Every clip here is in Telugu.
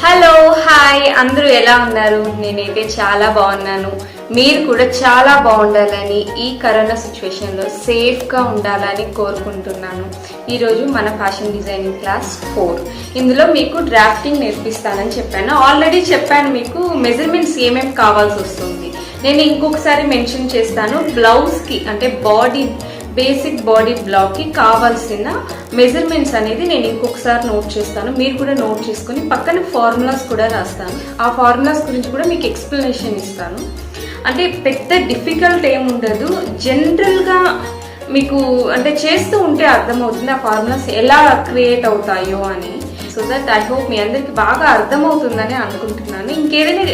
హలో హాయ్ అందరూ ఎలా ఉన్నారు? నేనైతే చాలా బాగున్నాను. మీరు కూడా చాలా బాగుండాలని ఈ కరోనా సిచ్యువేషన్లో సేఫ్గా ఉండాలని కోరుకుంటున్నాను. ఈరోజు మన ఫ్యాషన్ డిజైనింగ్ క్లాస్ 4. ఇందులో మీకు డ్రాఫ్టింగ్ నేర్పిస్తానని చెప్పాను. ఆల్రెడీ చెప్పాను మీకు మెజర్మెంట్స్ ఏమేమి కావాల్సి వస్తుంది. నేను ఇంకొకసారి మెన్షన్ చేస్తాను. బ్లౌజ్కి అంటే బేసిక్ బాడీ బ్లాక్కి కావాల్సిన మెజర్మెంట్స్ అనేది నేను ఇంకొకసారి నోట్ చేస్తాను. మీరు కూడా నోట్ చేసుకుని పక్కన ఫార్ములాస్ కూడా రాస్తాను. ఆ ఫార్ములాస్ గురించి కూడా మీకు ఎక్స్ప్లెనేషన్ ఇస్తాను. అంటే పెద్ద డిఫికల్ట్ ఏముండదు, జనరల్గా మీకు అంటే చేస్తూ ఉంటే అర్థమవుతుంది ఆ ఫార్ములాస్ ఎలా క్రియేట్ అవుతాయో అని. సో దట్ ఐ హోప్ మీ అందరికి బాగా అర్థమవుతుందని అనుకుంటున్నాను. ఇంకేదైనా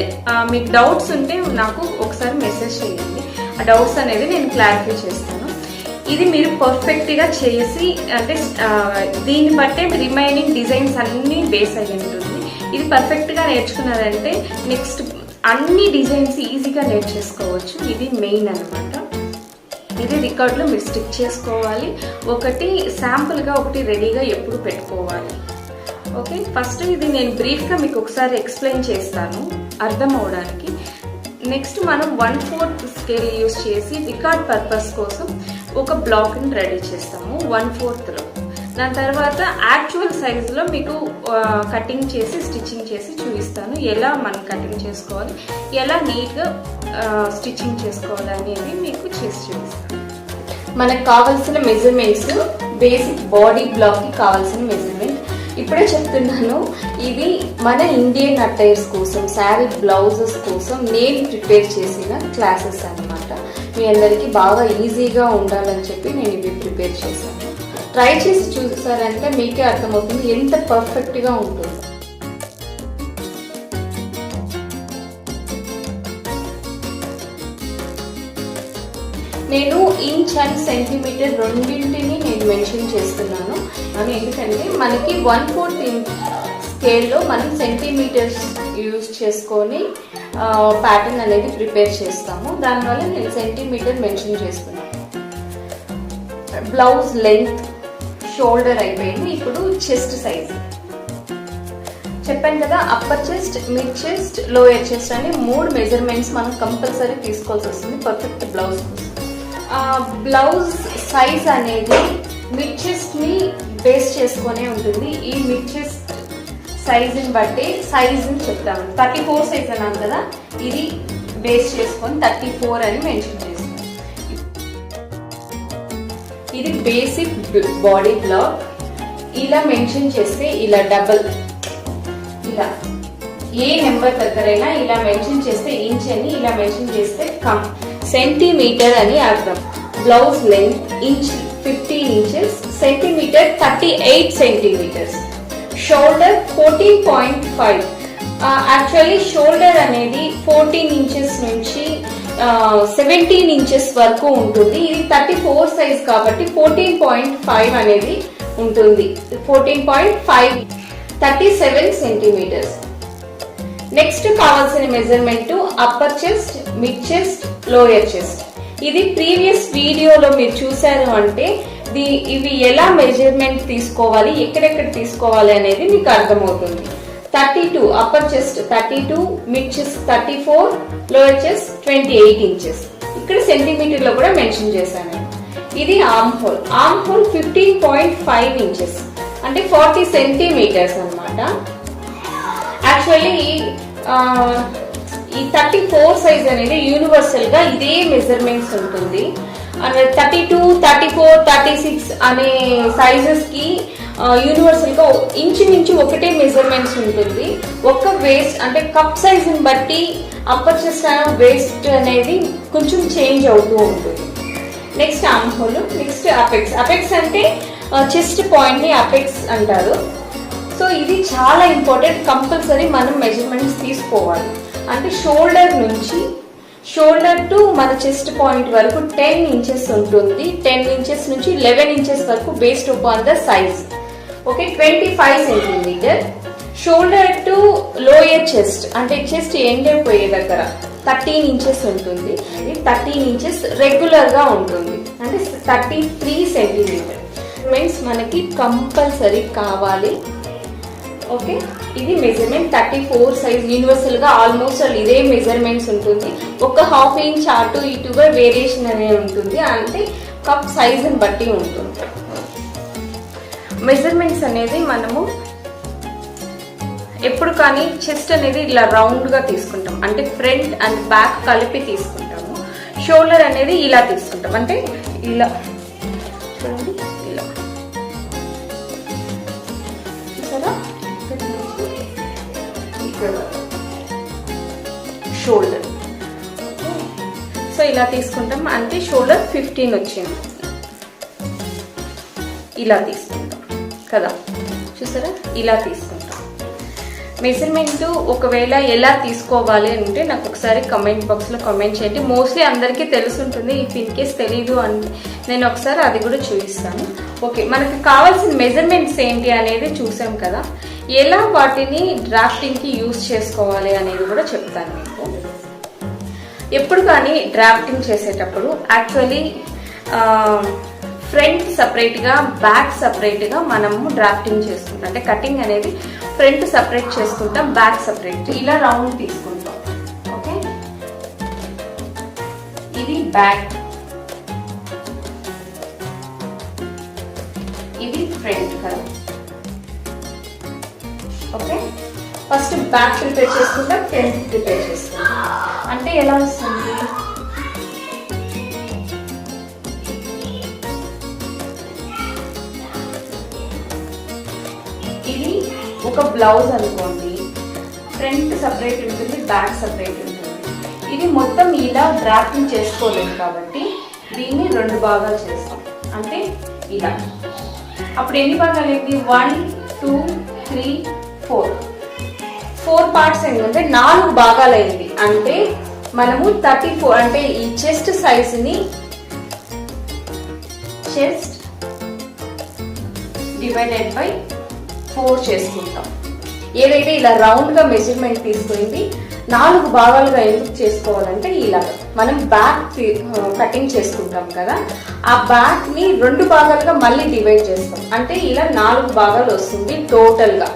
మీకు డౌట్స్ ఉంటే నాకు ఒకసారి మెసేజ్ చేయండి. ఆ డౌట్స్ అనేది నేను క్లారిఫై చేస్తాను. ఇది మీరు పర్ఫెక్ట్గా చేసి అంటే దీన్ని బట్టే రిమైనింగ్ డిజైన్స్ అన్నీ బేస్ అయ్యి ఉంటుంది. ఇది పర్ఫెక్ట్గా నేర్చుకున్నారంటే నెక్స్ట్ అన్ని డిజైన్స్ ఈజీగా నేర్చేసుకోవచ్చు. ఇది మెయిన్ అనమాట. ఇది రికార్డులో మీరు స్టిక్ చేసుకోవాలి. ఒకటి శాంపుల్గా ఒకటి రెడీగా ఎప్పుడు పెట్టుకోవాలి. ఓకే, ఫస్ట్ ఇది నేను బ్రీఫ్గా మీకు ఒకసారి ఎక్స్ప్లెయిన్ చేస్తాను అర్థం అవడానికి. నెక్స్ట్ మనం 1/4 స్కేల్ యూజ్ చేసి రికార్డ్ పర్పస్ కోసం ఒక బ్లాక్ని రెడీ చేస్తాము 1/4లో. దాని తర్వాత యాక్చువల్ సైజులో మీకు కటింగ్ చేసి స్టిచ్చింగ్ చేసి చూపిస్తాను. ఎలా మనం కటింగ్ చేసుకోవాలి, ఎలా నీట్గా స్టిచ్చింగ్ చేసుకోవాలి అనేది మీకు చేసి చూపిస్తాను. మనకు కావాల్సిన మెజర్మెంట్స్, బేసిక్ బాడీ బ్లాక్కి కావాల్సిన మెజర్మెంట్ ఇప్పుడే చెప్తున్నాను. ఇది మన ఇండియన్ అటైర్స్ కోసం, శారీ బ్లౌజెస్ కోసం నేను ప్రిపేర్ చేసిన క్లాసెస్ అన్నమాట. మీ అందరికీ బాగా ఈజీగా ఉండాలని చెప్పి నేను ఇవి ప్రిపేర్ చేశాను. ట్రై చేసి చూసారంటే మీకే అర్థమవుతుంది ఎంత పర్ఫెక్ట్గా ఉంటుందో. నేను ఇంచ్ అండ్ సెంటీమీటర్ రెండింటిని నేను మెన్షన్ చేస్తున్నాను. ఎందుకంటే మనకి 1/4 స్కేల్లో మనం సెంటీమీటర్స్ యూజ్ చేసుకొని ప్యాటర్న్ అనేది ప్రిపేర్ చేస్తాము. దానివల్ల నేను సెంటీమీటర్ మెన్షన్ చేస్తున్నాను. బ్లౌజ్ లెంత్, షోల్డర్ అయిపోయింది. ఇప్పుడు చెస్ట్ సైజ్ చెప్పాను కదా. Upper chest, mid chest, lower chest అని 3 మెజర్మెంట్స్ మనం కంపల్సరీ తీసుకోవాల్సి వస్తుంది పర్ఫెక్ట్ బ్లౌజ్ కోసం. బ్లౌజ్ సైజ్ అనేది మిడ్ చెస్ట్ని బేస్ చేసుకునే ఉంటుంది. ఈ మిడ్ చెస్ట్ సైజుని బట్టి సైజుని చెప్తాము. 34 సైజ్ అన్నాను కదా, ఇది బేస్ చేసుకొని 34 అని మెన్షన్ చేస్తాం. ఇది బేసిక్ బాడీ బ్లాక్. ఇలా మెన్షన్ చేస్తే ఇలా డబల్, ఇలా ఏ నెంబర్ దగ్గరైనా ఇలా మెన్షన్ చేస్తే ఇంచ్ అని, ఇలా మెన్షన్ చేస్తే సెంటీమీటర్ అని అర్థం. Blouse length inch 15 inches, centimetre 38 centimetres, shoulder 14.5. Actually shoulder అనేది 14 ఇంచెస్ నుంచి 17 ఇంచెస్ వరకు ఉంటుంది. ఇది 34 సైజ్ కాబట్టి 14.5 అనేది ఉంటుంది. 14.5 37 సెంటీమీటర్స్. నెక్స్ట్ కావాల్సిన measurement upper chest, mid chest, lower chest. ఇది ప్రీవియస్ వీడియోలో మీరు చూసారు అంటే ఇవి ఎలా మెజర్మెంట్ తీసుకోవాలి, ఎక్కడెక్కడ తీసుకోవాలి అనేది మీకు అర్థమవుతుంది. 32 upper chest, 32 mid chest, 34 lower chest 28 inches. ఇక్కడ సెంటీమీటర్ లో కూడా మెన్షన్ చేశాను. ఇది arm whole. Arm whole 15.5 inches అంటే 40 సెంటీమీటర్స్ అనమాట. యాక్చువల్లీ ఈ 34 సైజ్ అనేది యూనివర్సల్ గా ఇదే మెజర్మెంట్స్ ఉంటుంది. 32, 34, 36 అనే సైజెస్ కి యూనివర్సల్ గా ఇంచుమించు ఒకటే మెజర్మెంట్స్ ఉంటుంది. ఒక్క వేస్ట్ అంటే కప్ సైజ్ ని బట్టి అప్పర్ చెస్ట్ వేస్ట్ అనేది కొంచెం చేంజ్ అవుతూ ఉంటుంది. Next arm whole. Next apex. Apex అంటే చెస్ట్ పాయింట్ ని అపెక్స్ అంటారు. సో ఇది చాలా ఇంపార్టెంట్. కంపల్సరీ మనం మెజర్మెంట్స్ తీసుకోవాలి. అంటే షోల్డర్ టు మన చెస్ట్ పాయింట్ వరకు 10 ఇంచెస్ ఉంటుంది. 10 ఇంచెస్ నుంచి 11 ఇంచెస్ వరకు based upon the size. Okay, 25 centimetre. Shoulder to lower chest అంటే చెస్ట్ ఎండ్ అయిపోయే దగ్గర 13 ఇంచెస్ ఉంటుంది. 13 ఇంచెస్ రెగ్యులర్ గా ఉంటుంది అంటే 33 సెంటీమీటర్. మీన్స్ మనకి కంపల్సరీ కావాలి ఓకే, ఇది మెజర్మెంట్ 34 సైజ్. యూనివర్సల్ గా ఆల్మోస్ట్ ఇదే మెజర్మెంట్స్ ఉంటుంది. ఒక ½ ఇంచ్ అటు ఇటుగా వేరియేషన్ అనేది ఉంటుంది, అంటే కప్ సైజ్ ని బట్టి ఉంటుంది. మెజర్మెంట్స్ అనేది మనము ఎప్పుడు కానీ చెస్ట్ అనేది ఇలా రౌండ్ గా తీసుకుంటాం, అంటే ఫ్రంట్ అండ్ బ్యాక్ కలిపి తీసుకుంటాము. షోల్డర్ అనేది ఇలా తీసుకుంటాం, అంటే ఇలా చూడండి, ఇలా చూసారా, ఇక్కడ షోల్డర్. సో ఇలా తీసుకుంటాం, అంటే షోల్డర్ 15 వచ్చింది. ఇలా తీసుకుంటాం కదా, చూసారా, ఇలా తీసుకుంటాం. మెజర్మెంట్ ఒకవేళ ఎలా తీసుకోవాలి అంటే నాకు ఒకసారి కమెంట్ బాక్స్లో కామెంట్ చేయండి. మోస్ట్లీ అందరికీ తెలుసుంటుంది, ఇఫ్ ఇన్ కేస్ తెలీదు అంటే నేను ఒకసారి అది కూడా చూపిస్తాను. ఓకే, మనకి కావాల్సిన మెజర్మెంట్స్ ఏంటి అనేది చూసాం కదా, ఎలా వాటిని డ్రాఫ్టింగ్కి యూజ్ చేసుకోవాలి అనేది కూడా చెప్తాను మీకు. ఎప్పుడు కానీ డ్రాఫ్టింగ్ చేసేటప్పుడు యాక్చువల్లీ ఫ్రంట్ సపరేట్గా బ్యాక్ సపరేట్గా మనము డ్రాఫ్టింగ్ చేసుకుంటాం. అంటే కటింగ్ అనేది ఫ్రంట్ సపరేట్ చేసుకుంటాం, బ్యాక్ సపరేట్. ఇలా రౌండ్ తీసుకుంటాం. ఓకే, ఇది బ్యాక్, ఇది ఫ్రంట్ కదా. ఓకే, ఫస్ట్ బ్యాక్ ప్రిపేర్ చేసుకుంటాం, ఫ్రంట్ ప్రిపేర్ చేసుకుంటాం. అంటే ఎలా వస్తుంది, ఇది ఒక బ్లౌజ్ అనుకోండి, ఫ్రంట్ సపరేట్ ఉంటుంది, బ్యాక్ సపరేట్ ఉంటుంది. ఇది మొత్తం ఇలా డ్రాఫ్టింగ్ చేసుకోలేదు కాబట్టి దీన్ని 2 భాగాలు చేస్తాం, అంటే ఇలా. అప్పుడు ఎన్ని భాగాలు ఏంటి, 1 2 3 4 పార్ట్స్ ఏంటంటే 4 భాగాలు అయింది. అంటే మనము 34, అంటే ఈ చెస్ట్ సైజుని చెస్ట్ డివైడెడ్ బై 4 చేసుకుంటాం. ఏదైతే ఇలా రౌండ్ గా మెజర్మెంట్ తీసుకుంది 4 భాగాలుగా ఎందుకు చేసుకోవాలంటే ఇలా మనం బ్యాక్ కటింగ్ చేసుకుంటాం కదా, ఆ బ్యాక్ ని 2 భాగాలుగా మళ్ళీ డివైడ్ చేస్తాం, అంటే ఇలా 4 భాగాలు వస్తుంది టోటల్ గా.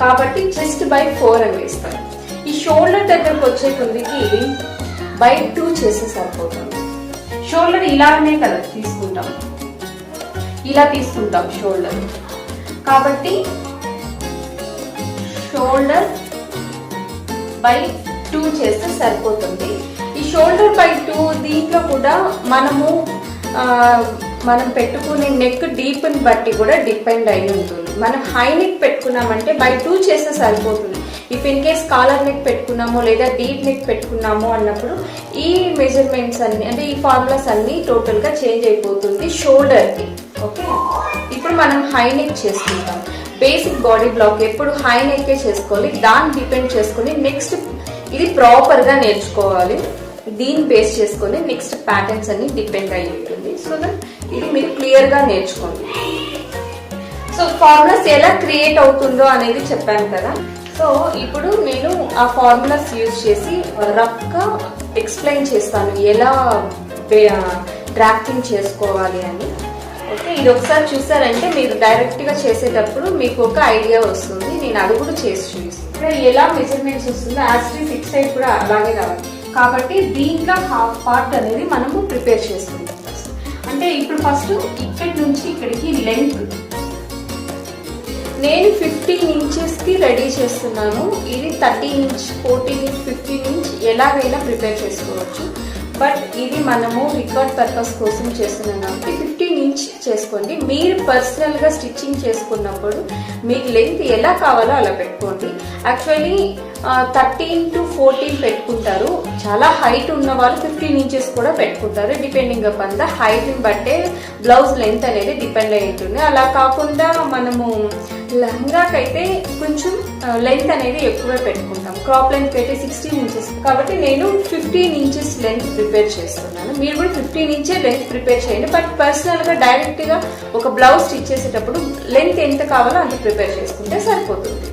కాబట్టి చెస్ట్ బై 4 అని వేస్తాం. ఈ షోల్డర్ దగ్గరకు వచ్చే కొద్దికి బై 2 చేస్తే సరిపోతుంది. షోల్డర్ ఇలానే కదా తీసుకుంటాం, ఇలా తీసుకుంటాం షోల్డర్. కాబట్టి షోల్డర్ బై 2 చేస్తే సరిపోతుంది. ఈ షోల్డర్ బై 2 దీంట్లో కూడా మనం పెట్టుకునే నెక్ డీప్ ని బట్టి కూడా డిపెండ్ అయి ఉంటుంది. మనం హై నెక్ పెట్టుకున్నామంటే బై 2 చేస్తే సరిపోతుంది. If in case collar neck పెట్టుకున్నామో లేదా డీప్ నెక్ పెట్టుకున్నామో అన్నప్పుడు ఈ మెజర్మెంట్స్ అన్ని, అంటే ఈ ఫార్ములాస్ అన్ని టోటల్ గా చేంజ్ అయిపోతుంది షోల్డర్ కి. ఓకే, ఇప్పుడు మనం హై నెక్ చేసుకుంటాం. బేసిక్ బాడీ బ్లాక్ ఎప్పుడు హై నెక్కే చేసుకోవాలి, దాన్ని డిపెండ్ చేసుకొని నెక్స్ట్ ఇది ప్రాపర్ గా నేర్చుకోవాలి. దీన్ని బేస్ చేసుకొని నెక్స్ట్ ప్యాటర్న్స్ అన్ని డిపెండ్ అయి ఉంటుంది. సో దట్ ఇది మీరు క్లియర్ గా నేర్చుకోండి. సో ఫార్ములాస్ ఎలా క్రియేట్ అవుతుందో అనేది చెప్పాను కదా. సో ఇప్పుడు నేను ఆ ఫార్ములాస్ యూజ్ చేసి రఫ్ గా ఎక్స్ప్లెయిన్ చేస్తాను ఎలా డ్రాఫ్టింగ్ చేసుకోవాలి అని. ఓకే, ఇది ఒకసారి చూసారంటే మీరు డైరెక్ట్ గా చేసేటప్పుడు మీకు ఒక ఐడియా వస్తుంది. నేను అది కూడా చేసి చూపిస్తాను. ఇక్కడ ఎలా మెజర్మెంట్స్ వస్తుందో యాక్చువల్లీ 6 సైడ్ కూడా అలాగే రావాలి. కాబట్టి దీంట్లో ½ పార్ట్ అనేది మనము ప్రిపేర్ చేసుకుంటాం. అంటే ఇప్పుడు ఫస్ట్ ఇక్కడి నుంచి ఇక్కడికి లెంత్ నేను 15 ఇంచెస్ కి రెడీ చేస్తున్నాను. ఇది 13 ఇంచ్ 14 ఇంచ్ 15 ఇంచ్ ఎలాగైనా ప్రిపేర్ చేసుకోవచ్చు. బట్ ఇది మనము రికార్డ్ పర్పస్ కోసం చేస్తున్నాం కాబట్టి 15 ఇంచ్ చేసుకోండి. మీరు పర్సనల్ గా స్టిచ్చింగ్ చేసుకున్నప్పుడు మీకు లెంత్ ఎలా కావాలో అలా పెట్టుకోండి. యాక్చువల్లీ 13 to 14 పెట్టుకుంటారు. చాలా హైట్ ఉన్న వాళ్ళు 15 ఇంచెస్ కూడా పెట్టుకుంటారు. డిపెండింగ్ అపాన్ ద హైట్ ని బట్టే బ్లౌజ్ లెంత్ అనేది డిపెండ్ అయి ఉంటుంది. అలా కాకుండా మనము లెహంగాకైతే కొంచెం లెంత్ అనేది ఎక్కువ పెట్టుకుంటాం. క్రాప్ లెంత్ అయితే 16 ఇంచెస్. కాబట్టి నేను 15 ఇంచెస్ లెంత్ ప్రిపేర్ చేస్తున్నాను. మీరు కూడా 15 ఇంచే లెంత్ ప్రిపేర్ చేయండి. బట్ పర్సనల్ గా డైరెక్ట్ గా ఒక బ్లౌజ్ స్టిచ్ చేసేటప్పుడు లెంత్ ఎంత కావాలో అంత ప్రిపేర్ చేసుకుంటే సరిపోతుంది.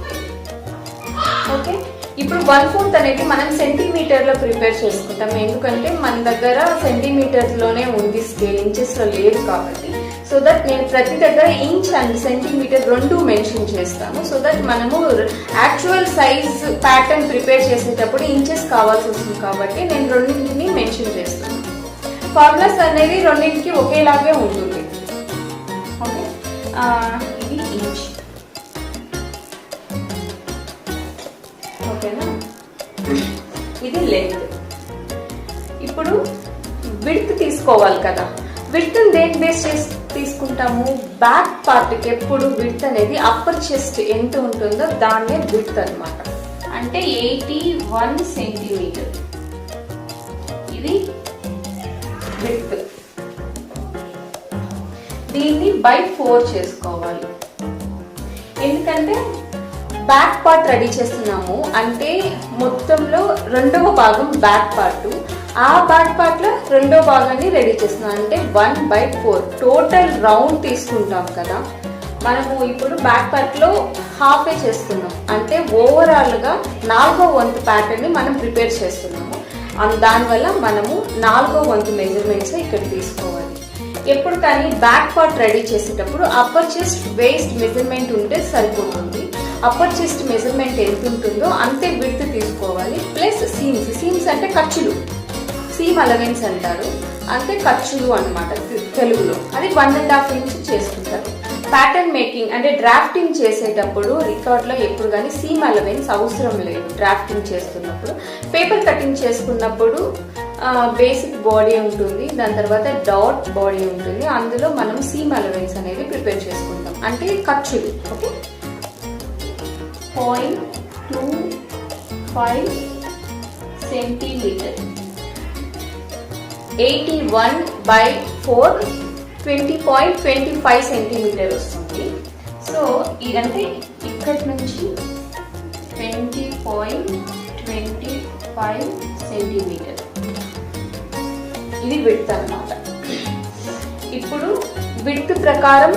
ఓకే, ఇప్పుడు 1/4 అనేది మనం సెంటీమీటర్ లో ప్రిపేర్ చేసుకుంటాం. ఎందుకంటే మన దగ్గర సెంటీమీటర్ లోనే ఉంది స్కేల్, ఇంచెస్ లో లేదు కాబట్టి సో దట్ నేను ప్రతి దగ్గర ఇంచ్ అండ్ సెంటీమీటర్ రెండు మెన్షన్ చేస్తాను. సో దట్ మనము యాక్చువల్ సైజ్ ప్యాటర్న్ ప్రిపేర్ చేసేటప్పుడు ఇంచెస్ కావాల్సి వస్తుంది కాబట్టి నేను రెండింటిని మెన్షన్ చేస్తాను. ఫార్ములాస్ అనేది రెండింటికి ఒకేలాగే ఉంటుంది. ఓకే, ఇది ఇంచ్. ఓకేనా, ఇది లెంత్. ఇప్పుడు విడ్త్ తీసుకోవాలి కదా. విడ్త్ దేని బేస్ చేసి తీసుకుంటాము? బ్యాక్ పార్ట్కి ఎప్పుడు విడ్త్ అనేది అప్పర్ చెస్ట్ ఎంత ఉంటుందో దాన్నే విడ్త్ అన్నమాట. అంటే 81 సెంటీమీటర్ ఇది విడ్త్. దీన్ని బై 4 చేసుకోవాలి. ఎందుకంటే బ్యాక్ పార్ట్ రెడీ చేస్తున్నాము అంటే మొత్తంలో రెండవ భాగం బ్యాక్ పార్ట్, ఆ బ్యాక్ పార్ట్ లో రెండో భాగాన్ని రెడీ చేస్తున్నాం అంటే 1/4 టోటల్ రౌండ్ తీసుకుంటాం కదా. మనము ఇప్పుడు బ్యాక్ పార్ట్ లో హాఫే చేస్తున్నాం అంటే ఓవరాల్ గా 4వ వంతు ప్యాటర్న్ ని మనం ప్రిపేర్ చేస్తున్నాము. దానివల్ల మనము 4వ వంతు మెజర్మెంట్స్ ఇక్కడ తీసుకోవాలి. ఎప్పుడు కానీ బ్యాక్ పార్ట్ రెడీ చేసేటప్పుడు అప్పర్ చెస్ట్ వేస్ట్ మెజర్మెంట్ ఉంటే సరిపోతుంది. అప్పర్ చెస్ట్ మెజర్మెంట్ ఎంత ఉంటుందో అంతే విడ్త్ తీసుకోవాలి. ప్లస్ సీమ్స్ అంటే ఖర్చులు, సీమ్ అలవెన్స్ అంటారు, అంటే ఖర్చులు అన్నమాట తెలుగులో. అది 1.5 ఇంచ్ చేసుకుంటారు. ప్యాటర్న్ మేకింగ్ అంటే డ్రాఫ్టింగ్ చేసేటప్పుడు రికార్డ్ లో ఎప్పుడు కానీ సీమ్ అలవెన్స్ అవసరం లేదు. డ్రాఫ్టింగ్ చేస్తున్నప్పుడు పేపర్ కటింగ్ చేసుకున్నప్పుడు బేసిక్ బాడీ ఉంటుంది, దాని తర్వాత డాట్ బాడీ ఉంటుంది, అందులో మనం సీమ్ అలవెన్స్ అనేది ప్రిపేర్ చేసుకుంటాం అంటే ఖర్చులు. ఓకే, 0.25 సెంటీమీటర్ 81/4 20.25 సెంటీమీటర్ వస్తుంది. సో ఇదంటే ఇక్కడి నుంచి 20.25 సెంటీమీటర్ ఇది విడ్త్ అన్నమాట. ఇప్పుడు విడ్త్ ప్రకారం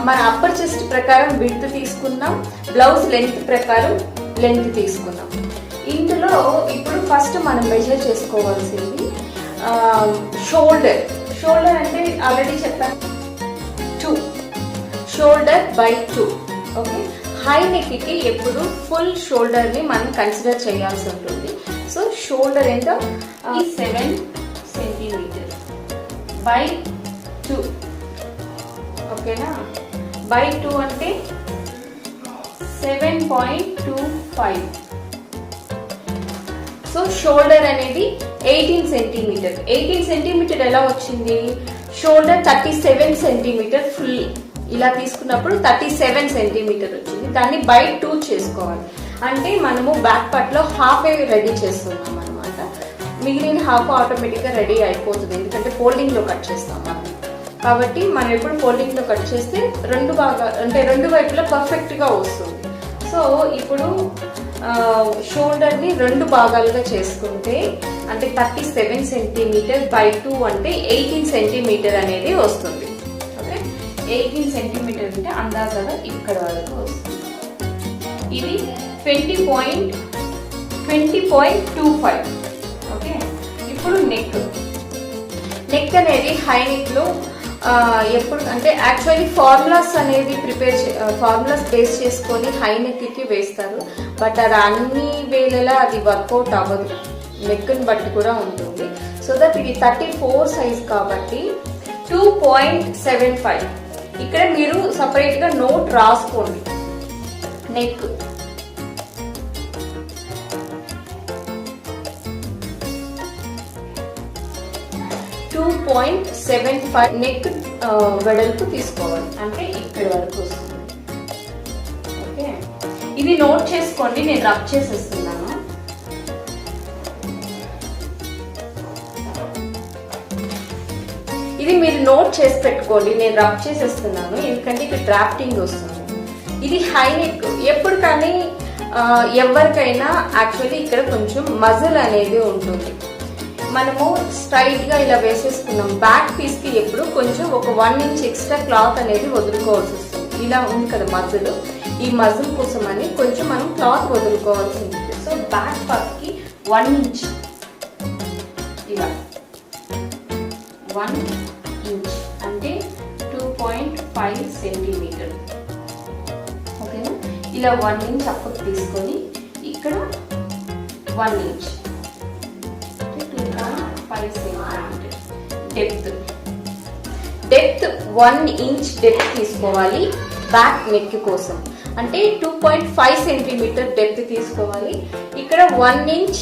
మన అప్పర్ చెస్ట్ ప్రకారం విడ్త్ తీసుకున్నాం, బ్లౌజ్ లెంత్ ప్రకారం లెంత్ తీసుకున్నాం. ఇందులో ఇప్పుడు ఫస్ట్ మనం మెజర్ చేసుకోవాల్సింది షోల్డర్. షోల్డర్ అంటే ఆల్రెడీ చెప్పాను 2 shoulder by 2. Okay, high neck కి ఎప్పుడు ఫుల్ షోల్డర్ ని మనం కన్సిడర్ చేయాల్సి ఉంటుంది. సో షోల్డర్ ఎంత? 7 సెంటీమీటర్ బై 2. ఓకేనా, బై 2 అంటే 7.25. సో షోల్డర్ అనేది 18 సెంటీమీటర్. 18 సెంటీమీటర్ ఎలా వచ్చింది? షోల్డర్ 37 సెంటీమీటర్ ఫుల్ ఇలా తీసుకున్నప్పుడు 37 సెంటీమీటర్ వచ్చింది. దాన్ని బై 2 చేసుకోవాలి. అంటే మనము బ్యాక్ పార్ట్ లో హాఫ్ రెడీ చేస్తున్నాం అనమాట. మిగిలిన హాఫ్ ఆటోమేటిక్ గా రెడీ అయిపోతుంది, ఎందుకంటే ఫోల్డింగ్ లో కట్ చేస్తాం మనం. కాబట్టి మనం ఎప్పుడు ఫోల్డింగ్ లో కట్ చేస్తే రెండు వైపులా పర్ఫెక్ట్ గా వస్తుంది. సో ఇప్పుడు షోల్డర్ ని 2 భాగాలుగా చేసుకుంటే అంటే 37 సెంటీమీటర్ బై 2 అంటే 18 సెంటీమీటర్ అనేది వస్తుంది. ఓకే, 18 సెంటీమీటర్ అంటే అందాజగా ఇక్కడ వరకు వస్తుంది. ఇది 20.25. ఓకే, ఇప్పుడు నెక్ అనేది హై నెక్ లో ఎప్పుడు అంటే యాక్చువల్లీ ఫార్ములాస్ అనేది ఫార్ములాస్ బేస్ చేసుకొని హై నెక్ కి వేస్తారు. బట్ అది అన్ని వేళలా అది వర్కౌట్ అవ్వదు, నెక్ ని బట్టి కూడా ఉంటుంది. సో దట్ ఇది 34 సైజ్ కాబట్టి 2.75. ఇక్కడ మీరు సపరేట్ గా నోట్ రాసుకోండి. నెక్ 2.75 నెక్ వెడల్పు తీసుకోవాలి అంటే ఇక్కడ వరకు వస్తుంది. ఓకే, ఇది నోట్ చేసుకోండి, నేను రబ్ చేసేస్తున్నాను. ఇది మీరు నోట్ చేసి పెట్టుకోండి, నేను రబ్ చేసేస్తున్నాను ఎందుకంటే ఇక్కడ డ్రాఫ్టింగ్ వస్తుంది. ఇది హై నెక్. ఎప్పుడు కానీ ఎవరికైనా యాక్చువల్లీ ఇక్కడ కొంచెం మజిల్ అనేది ఉంటుంది. మనము స్ట్రైట్ గా ఇలా వేసేసుకున్నాం. బ్యాక్ పీస్ కి ఎప్పుడు కొంచెం ఒక 1 ఇంచ్ ఎక్స్ట్రా క్లాత్ అనేది వదులుకోవాల్సి వస్తుంది. ఇలా ఉంది కదా మజిల్, ఈ మజిల్ కోసం అని కొంచెం మనం క్లాత్ వదులుకోవాల్సి ఉంటుంది. సో బ్యాక్ పార్ట్ కి 1 ఇంచ్ ఇలా 1 ఇంచ్ అంటే 2.5 సెంటీమీటర్. ఓకేనా, ఇలా 1 ఇంచ్ అప్పకు తీసుకొని ఇక్కడ 1 inch 2.5 centimetre depth 1 inch depth తీసుకోవాలి బ్యాక్ నెక్ కోసం. అంటే 2.5 సెంటీమీటర్ డెప్త్ తీసుకోవాలి. ఇక్కడ 1 ఇంచ్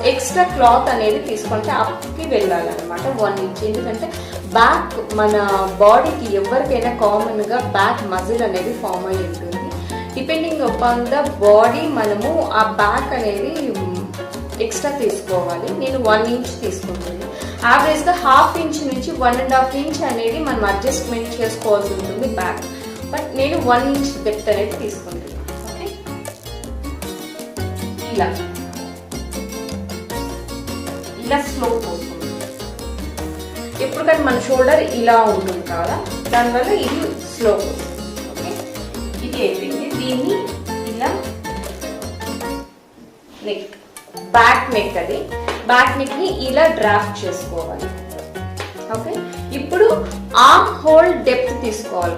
ఎక్స్ట్రా క్లాత్ అనేది తీసుకుంటే అప్కి వెళ్ళాలన్నమాట 1 ఇంచ్. ఎందుకంటే బ్యాక్ మన బాడీకి ఎవరికైనా కామన్ గా బ్యాక్ మజిల్ అనేది ఫామ్ అయి ఉంటుంది. డిపెండింగ్ అపాన్ ద బాడీ మనము ఆ బ్యాక్ అనేది ఎక్స్ట్రా తీసుకోవాలి. నేను 1 ఇంచ్ తీసుకుంటాను. యావరేజ్ గా 1/2 ఇంచ్ నుంచి 1.5 ఇంచ్ అనేది మనం అడ్జస్ట్మెంట్ చేసుకోవాల్సి ఉంటుంది బ్యాక్. బట్ నేను 1 ఇంచ్ డెప్త్ అనేది తీసుకుంటున్నాను. ఓకే, ఇలా స్లోప్ వస్తుంది. ఎప్పుడు కానీ మన షోల్డర్ ఇలా ఉంటుంది కదా, దానివల్ల ఇది స్లోప్ వస్తుంది. ఓకే, ఇది అయిపోయింది. దీన్ని ఇలా నెక్ బ్యాక్ నెక్ అది బ్యాక్ నెక్ ని ఇలా డ్రాఫ్ట్ చేసుకోవాలి. ఓకే, ఇప్పుడు ఆర్మ్ హోల్ డెప్త్ తీసుకోవాలి.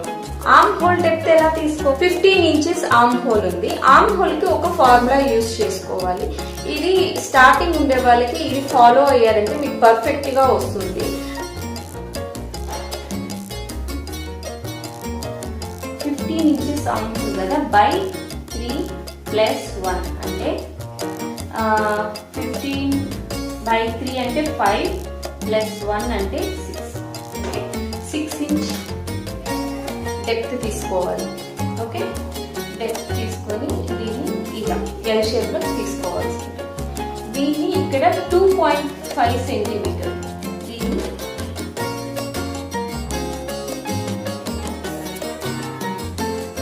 ఆర్మ్ హోల్ డెప్త్ ఎలా తీసుకో 15 ఇంచెస్ ఆర్మ్ హోల్ ఉంది. ఆర్మ్ హోల్ కి ఒక ఫార్ములా యూజ్ చేసుకోవాలి. ఇది స్టార్టింగ్ ఉండే వాళ్ళకి ఇది ఫాలో అయ్యారంటే మీకు పర్ఫెక్ట్ గా వస్తుంది. 15 ఇంచెస్ ఆర్మ్ హోల్ కదా, బై 3 + 1 అంటే 15 by 3 అంటే 5 + 1 అంటే 6 ఇంచ్ డెప్త్ తీసుకోవాలి. ఓకే, డెప్త్ తీసుకొని దీన్ని ఇలా ఎల్ షేప్ లో తీసుకోవాలి. దీన్ని ఇక్కడ 2.5 సెంటీమీటర్ దీన్ని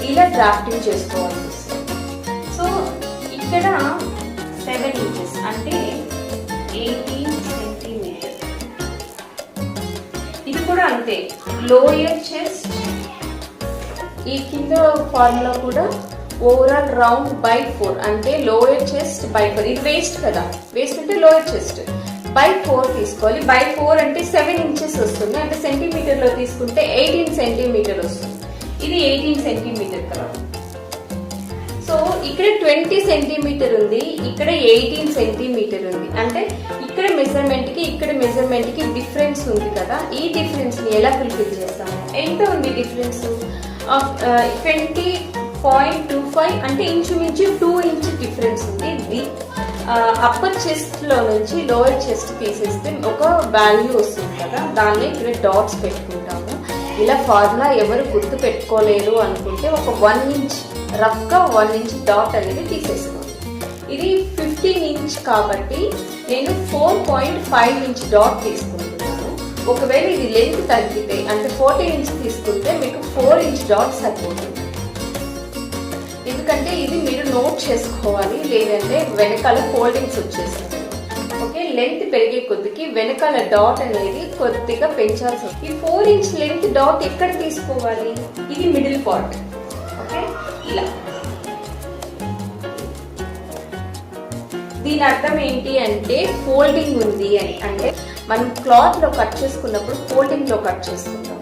ఇలా డ్రాఫ్టింగ్ చేసుకోవాల్సి వస్తుంది. సో ఇక్కడ 7 ఇంచెస్ అంటే 18 సెంటీమీటర్. ఇది కూడా అంతే. లోయర్ చెస్ట్ ఈ కింద ఫార్ములా కూడా ఓవరాల్ రౌండ్ బై 4 అంటే లోయర్ చెస్ట్ బై 4. ఇది వేస్ట్ కదా, వేస్ట్ అంటే లోయర్ చెస్ట్ బై 4 తీసుకోవాలి. బై 4 అంటే 7 ఇంచెస్ వస్తుంది. అంటే సెంటీమీటర్ లో తీసుకుంటే 18 సెంటీమీటర్ వస్తుంది. ఇది 18 సెంటీమీటర్ కదా. సో ఇక్కడ 20 సెంటీమీటర్ ఉంది, ఇక్కడ 18 సెంటీమీటర్ ఉంది. అంటే ఇక్కడ మెజర్మెంట్ కి ఇక్కడ మెజర్మెంట్ కి డిఫరెన్స్ ఉంది కదా. ఈ డిఫరెన్స్ ని ఎలా ఫుల్ఫిల్ చేస్తాము? ఎంత ఉంది డిఫరెన్స్? 20.25 అంటే ఇంచుమించు 2 ఇంచ్ డిఫరెన్స్ ఉంది. ఇది అప్పర్ చెస్ట్ లో నుంచి లోయర్ చెస్ట్ తీసేస్తే ఒక వాల్యూ వస్తుంది కదా, దాన్ని ఇక్కడ డాట్స్ పెట్టుకుంటాము. ఇలా ఫార్ములా ఎవరు గుర్తు పెట్టుకోలేరు అనుకుంటే ఒక 1 ఇంచ్ రఫ్ గా 1 ఇంచ్ డాట్ అనేది తీసేసుకోండి. ఇది 15 ఇంచ్ కాబట్టి నేను 4.5 ఇంచ్ డాట్ తీసుకుంటున్నాను. ఒకవేళ ఇది లెంత్ తగ్గితే అంటే 14 ఇంచ్ తీసుకుంటే మీకు 4 ఇంచ్ డాట్ సరిపోతుంది. ఎందుకంటే ఇది మీరు నోట్ చేసుకోవాలి, లేదంటే వెనకాల ఫోల్డింగ్స్ వచ్చేస్తుంది. ఓకే, లెంత్ పెరిగే కొద్దికి వెనకాల డాట్ అనేది కొద్దిగా పెంచాల్సి వస్తుంది. ఈ 4 ఇంచ్ లెంత్ డాట్ ఎక్కడ తీసుకోవాలి? ఇది మిడిల్ పార్ట్. ఓకే, ఇలా. దీని అర్థం ఏంటి అంటే ఫోల్డింగ్ ఉంది అని. అంటే మనం క్లాత్ లో కట్ చేసుకున్నప్పుడు ఫోల్డింగ్ లో కట్ చేసుకుంటాం.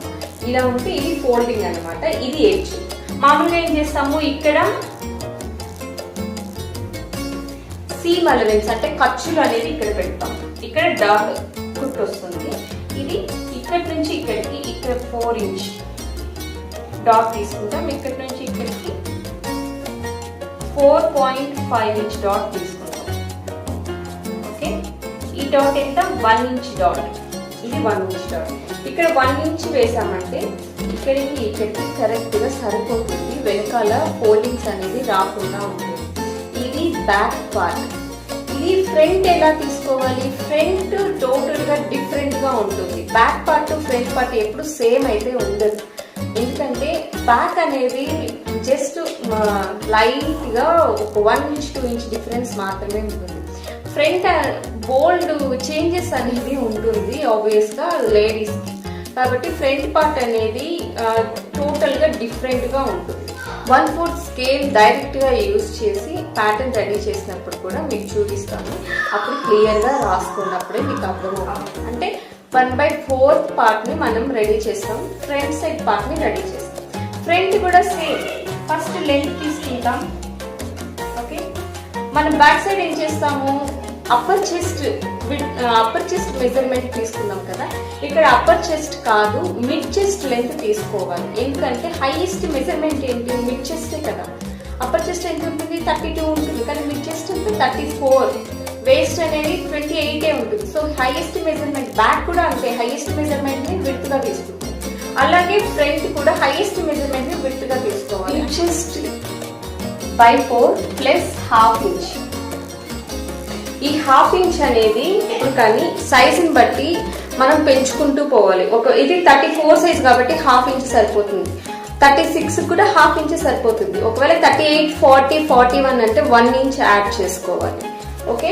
ఇలా ఉంటే ఇది ఫోల్డింగ్ అన్నమాట. ఇది ఎడ్జ్. మామూలుగా ఏం చేస్తాము, ఇక్కడ సీమ్ అలవెన్స్ అంటే ఖర్చులు అనేది ఇక్కడ పెడతాం. ఇక్కడ డాట్ కుట్టు వస్తుంది. ఇది ఇక్కడ నుంచి ఇక్కడికి ఇక్కడ 4 ఇంచ్ డాట్ తీసుకుంటాం. ఇక్కడ నుంచి ఇక్కడికి 4.5 ఇంచ్ డాట్ తీసుకుంటాం. ఓకే, ఈ డాట్ ఎంత? 1 ఇంచ్ డాట్. ఇది 1 ఇంచ్ డాట్. ఇక్కడ 1 ఇంచ్ వేసామంటే ఇక్కడికి ఇక్కడికి కరెక్ట్ గా సరిపోతుంది. వెనకాల ఫోల్డింగ్స్ అనేది రాకుండా ఉంటుంది. ఇది బ్యాక్ పార్ట్. ఇది ఫ్రంట్ ఎలా తీసుకోవాలి? ఫ్రంట్ టోటల్ గా డిఫరెంట్ గా ఉంటుంది. బ్యాక్ పార్ట్ ఫ్రంట్ పార్ట్ ఎప్పుడు సేమ్ అయితే ఉండదు. ఎందుకంటే బ్యాక్ అనేది జస్ట్ లైట్ గా ఒక 1 ఇంచ్ 2 ఇంచ్ డిఫరెన్స్ మాత్రమే ఉంటుంది. ఫ్రంట్ బోల్డ్ చేంజెస్ అనేది ఉంటుంది ఆబ్వియస్ గా లేడీస్ కి. కాబట్టి ఫ్రంట్ పార్ట్ అనేది టోటల్ గా డిఫరెంట్ గా ఉంటుంది. 1/4 స్కేల్ డైరెక్ట్ గా యూజ్ చేసి ప్యాటర్న్ రెడీ చేసినప్పుడు కూడా మీకు చూపిస్తాను. అప్పుడు క్లియర్ గా రాసుకున్నప్పుడే మీకు అర్థమవుతుంది. అంటే 1/4 పార్ట్ ని మనం రెడీ చేస్తాం. ఫ్రంట్ సైడ్ పార్ట్ ని రెడీ చేస్తాం. ఫ్రంట్ కూడా సేమ్. ఫస్ట్ లెంత్ తీసుకుంటాం. ఓకే, మనం బ్యాక్ సైడ్ ఏం చేస్తాము, అప్పర్ చెస్ట్ మెజర్మెంట్ తీసుకున్నాం కదా. ఇక్కడ అప్పర్ చెస్ట్ కాదు, మిడ్ చెస్ట్ లెంత్ తీసుకోవాలి. ఎందుకంటే హైయెస్ట్ మెజర్మెంట్ ఏంటి, మిడ్ చెస్టే కదా. అప్పర్ చెస్ట్ ఎంత ఉంటుంది, 32 ఉంటుంది, కానీ మిడ్ చెస్ట్ అంటే 34. వేస్ట్ అనేది 28 ఉంటుంది. సో హైయెస్ట్ మెజర్మెంట్ బ్యాక్ కూడా అంతే, హైయెస్ట్ మెజర్మెంట్ ని విడ్త్ గా తీసుకుంటాం. అలాగే ఫ్రంట్ కూడా హైయెస్ట్ మెజర్మెంట్ ని విడ్త్ గా తీసుకోవాలి. Chest /4 plus ½ inch. ఈ ½ ఇంచ్ అనేది ఇప్పుడు కానీ సైజుని బట్టి మనం పెంచుకుంటూ పోవాలి. ఇది 34 సైజ్ కాబట్టి ½ ఇంచ్ సరిపోతుంది. 36 కూడా ½ ఇంచ్ సరిపోతుంది. ఒకవేళ 38, 40, 41 అంటే 1 ఇంచ్ యాడ్ చేసుకోవాలి. ఓకే,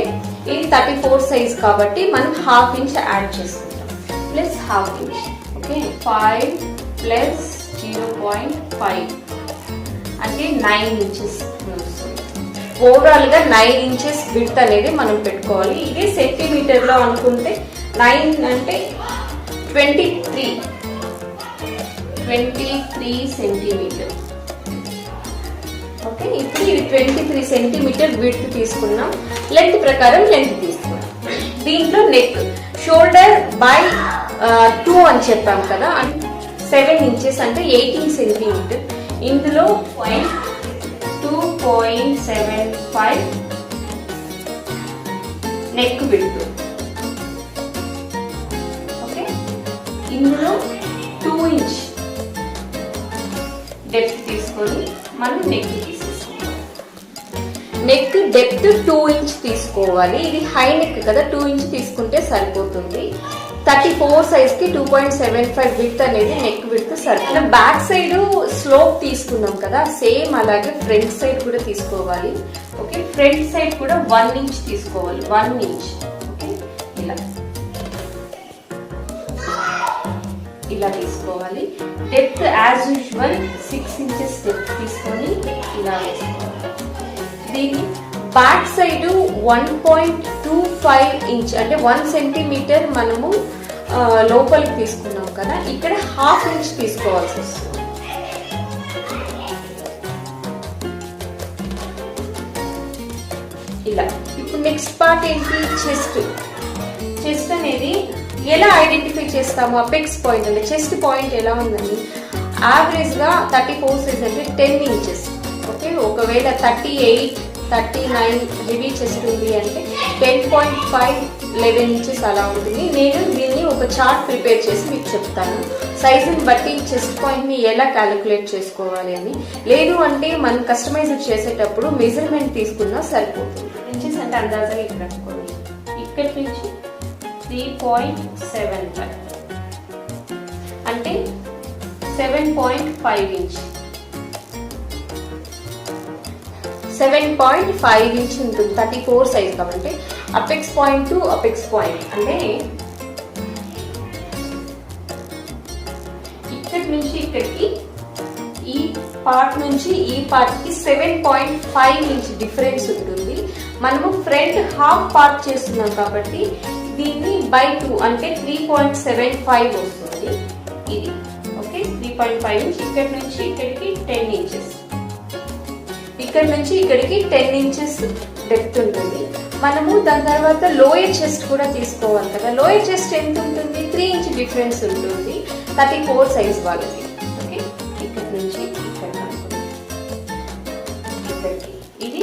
ఇది 34 సైజ్ కాబట్టి మనం ½ ఇంచ్ యాడ్ చేసుకుంటాం. Plus ½ inch. ఓకే, 5 ప్లస్ 0.5 అంటే 9 ఇంచెస్. ఓవరాల్ గా 9 ఇంచెస్ విడ్త్ అనేది మనం పెట్టుకోవాలి. ఇది సెంటీమీటర్ లో అనుకుంటే 9 అంటే 23 సెంటీమీటర్. ఓకే, ఇప్పుడు ఇది 23 సెంటీమీటర్ విడ్త్ తీసుకున్నాం. లెంత్ ప్రకారం లెంత్ తీసుకున్నాం. దీంట్లో నెక్ షోల్డర్ బై 2 అని చెప్పాం కదా, 7 ఇంచెస్ అంటే 18 సెంటీమీటర్. ఇందులో 2.75 నెక్ విడ్త్. ఓకే, ఇందులో 2 ఇంచ్ డెప్త్ తీసుకొని మనం నెక్ తీసేసుకోవాలి. నెక్ డెప్త్ 2 ఇంచ్ తీసుకోవాలి. ఇది హై నెక్ కదా, 2 ఇంచ్ తీసుకుంటే సరిపోతుంది. 34 సైజ్ కి 2.75 విడ్త్ అనేది నెక్ విడ్త్ సరిపోతుంది. బ్యాక్ సైడ్ స్లోప్ తీసుకున్నాం కదా, సేమ్ అలాగే ఫ్రంట్ సైడ్ కూడా తీసుకోవాలి. ఓకే, ఫ్రంట్ సైడ్ కూడా 1 ఇంచ్ తీసుకోవాలి. 1 ఇంచ్. ఓకే, ఇలా తీసుకోవాలి. Depth as usual 6 inches depth తీసుకొని ఇలా వేసుకోవాలి. దీన్ని బ్యాక్ సైడ్ 1.25 ఇంచ్ అంటే 1 సెంటీమీటర్ మనము లోపలికి తీసుకున్నాం కదా, ఇక్కడ ½ ఇంచ్ తీసుకోవాల్సి వస్తుంది. ఇలా. ఇప్పుడు నెక్స్ట్ పార్ట్ ఏంటి, చెస్ట్. చెస్ట్ అనేది ఎలా ఐడెంటిఫై చేస్తాము, అపెక్స్ పాయింట్ అంటే చెస్ట్ పాయింట్ ఎలా ఉందని. యావరేజ్ గా 34 సైజ్ అంటే 10 ఇంచెస్. ఓకే, ఒకవేళ 38, 39 హెవీ చెస్ట్ ఉంది అంటే 10.5, 11 ఇంచెస్ అలా ఉంటుంది. నేను దీన్ని ఒక చార్ట్ ప్రిపేర్ చేసి మీకు చెప్తాను, సైజుని బట్టి చెస్ట్ పాయింట్ ని ఎలా క్యాలిక్యులేట్ చేసుకోవాలి అని. లేదు అంటే మనం కస్టమైజ్ చేసేటప్పుడు మెజర్మెంట్ తీసుకున్నా సరిపోతుంది. ఇంచెస్ అంటే అందాజగా ఇక్కడ అనుకోండి, ఇక్కడి నుంచి 3.75 అంటే 7.5 ఇంచ్. 7.5 ఇంచ్ ఉంటుంది 34 సైజ్ కాబట్టి. Apex point to apex point అంటే ఇక్కడి నుంచి ఇక్కడికి, ఈ పార్ట్ నుంచి ఈ పార్ట్ కి 7.5 ఇంచ్ డిఫరెన్స్ ఉంటుంది. మనము ఫ్రంట్ ½ పార్ట్ చేస్తున్నాం కాబట్టి దీన్ని /2 అంటే 3.75 వస్తుంది ఇది. Okay, 3.5 inch. ఇక్కడి నుంచి ఇక్కడికి 10 ఇంచెస్. ఇక్కడ నుంచి ఇక్కడికి 10 ఇంచెస్ డెప్త్ ఉంటుంది. మనము దాని తర్వాత లోయర్ చెస్ట్ కూడా తీసుకోవాలి కదా. లోయర్ చెస్ట్ ఎంత ఉంటుంది, 3 ఇంచ్ డిఫరెన్స్ ఉంటుంది 34 సైజ్ వాళ్ళకి. ఓకే, ఇక్కడ నుంచి ఇక్కడికి ఇది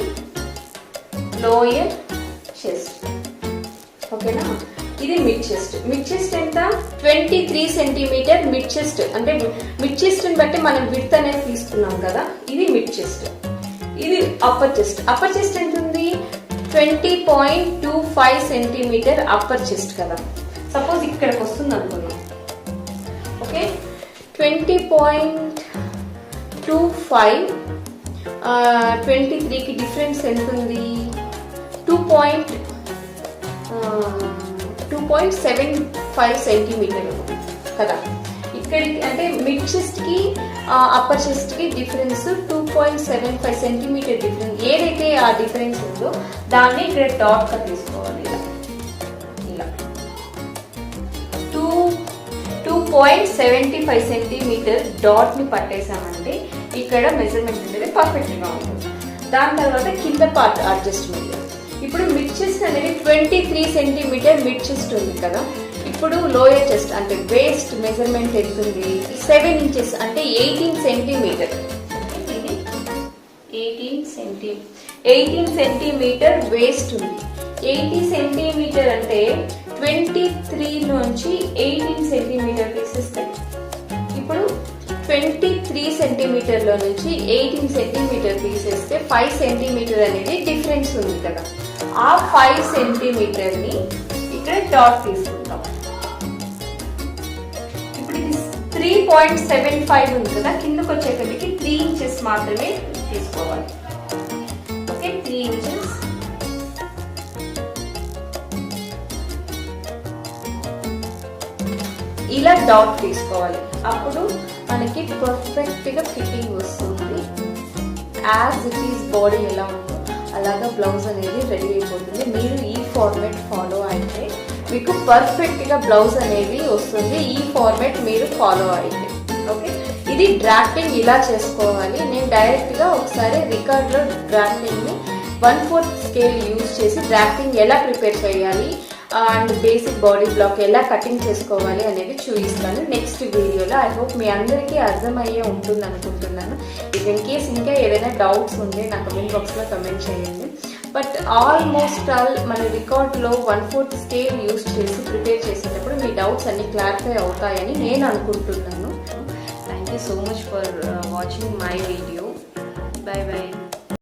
లోయర్ చెస్ట్. ఓకేనా, ఇది మిడ్ చెస్ట్. మిడ్ చెస్ట్ ఎంత, 23 సెంటీమీటర్ మిడ్ చెస్ట్. అంటే మిడ్ చెస్ట్ ని బట్టి మనం విడ్త్ అనేది తీసుకున్నాం కదా. ఇది మిడ్ చెస్ట్. ఇది అప్పర్ చెస్ట్. అప్పర్ చెస్ట్ ఎంత ఉంది, 20.25 సెంటీమీటర్ అప్పర్ చెస్ట్ కదా. సపోజ్ ఇక్కడికి వస్తుంది అనుకున్నాం. ఓకే, 20.25 23కి డిఫరెన్స్ ఎంత ఉంది, 2.75 సెంటీమీటర్ కదా. ఇక్కడికి అంటే మిడ్ చెస్ట్ కి అప్పర్ చెస్ట్ కి డిఫరెన్స్ 2.75 సెంటీమీటర్ డిఫరెన్స్. ఏదైతే ఆ డిఫరెన్స్ ఉందో దాన్ని ఇక్కడ డాట్ గా తీసుకోవాలి. ఇలా 2 2.75 సెంటీమీటర్ డాట్ని పట్టేసామంటే ఇక్కడ మెజర్మెంట్ అనేది పర్ఫెక్ట్గా ఉంటుంది. దాని తర్వాత కింద పార్ట్ అడ్జస్ట్మెంట్. ఇప్పుడు మిడ్ చెస్ట్ అనేది 23 సెంటీమీటర్ మిడ్ చెస్ట్ ఉంది కదా. ఇప్పుడు లోయర్ చెస్ట్ అంటే వేస్ట్ మెజర్మెంట్ ఎంత ఉంది? 7 ఇంచెస్ అంటే 18 సెంటీమీటర్. ఇది 18 సెంటీమీటర్ వేస్ట్ ఉంది. 80 సెంటీమీటర్ అంటే 23 నుంచి 18 సెంటీమీటర్ తీసేస్తాయి. ఇప్పుడు 23 సెంటీమీటర్లో నుంచి 18 సెంటీమీటర్ తీసేస్తే 5 సెంటీమీటర్ అనేది డిఫరెన్స్ ఉంది కదా. ఆ 5 సెంటీమీటర్ని ఇక్కడ డాట్ తీసుకుంటాం. ఇప్పుడు ఇది 3.75 ఉంది కదా, కిందకు వచ్చేసరికి 3 ఇంచెస్ మాత్రమే తీసుకోవాలి. Okay, 3 inches. ఇలా డాట్ తీసుకోవాలి. అప్పుడు మనకి పర్ఫెక్ట్గా ఫిట్టింగ్ వస్తుంది. యాజ్ ఇట్ ఈస్ బాడీ ఎలా ఉందో అలాగా బ్లౌజ్ అనేది రెడీ అయిపోతుంది. మీరు ఈ ఫార్మేట్ ఫాలో అయితే మీకు పర్ఫెక్ట్గా బ్లౌజ్ అనేది వస్తుంది. ఈ ఫార్మేట్ మీరు ఫాలో అయితే ఓకే. ఇది డ్రాఫ్టింగ్ ఇలా చేసుకోవాలి. నేను డైరెక్ట్గా ఒకసారి రికార్డ్లో డ్రాఫ్టింగ్ని 1/4 స్కేల్ యూజ్ చేసి డ్రాఫ్టింగ్ ఎలా ప్రిపేర్ చేయాలి అండ్ బేసిక్ బాడీ బ్లాక్ ఎలా కటింగ్ చేసుకోవాలి అనేది చూపిస్తాను నెక్స్ట్ వీడియోలో. ఐ హోప్ మీ అందరికీ అర్థమయ్యే ఉంటుంది అనుకుంటున్నాను. ఇన్ కేస్ ఇంకా ఏదైనా డౌట్స్ ఉంటే నా కమెంట్ బాక్స్లో కమెంట్ చేయండి. బట్ ఆల్మోస్ట్ ఆల్ మన రికార్డ్లో 1/4 స్కేల్ యూజ్ చేసి ప్రిపేర్ చేసేటప్పుడు మీ డౌట్స్ అన్ని క్లారిఫై అవుతాయని నేను అనుకుంటున్నాను. Thank you so much for watching my video. By by.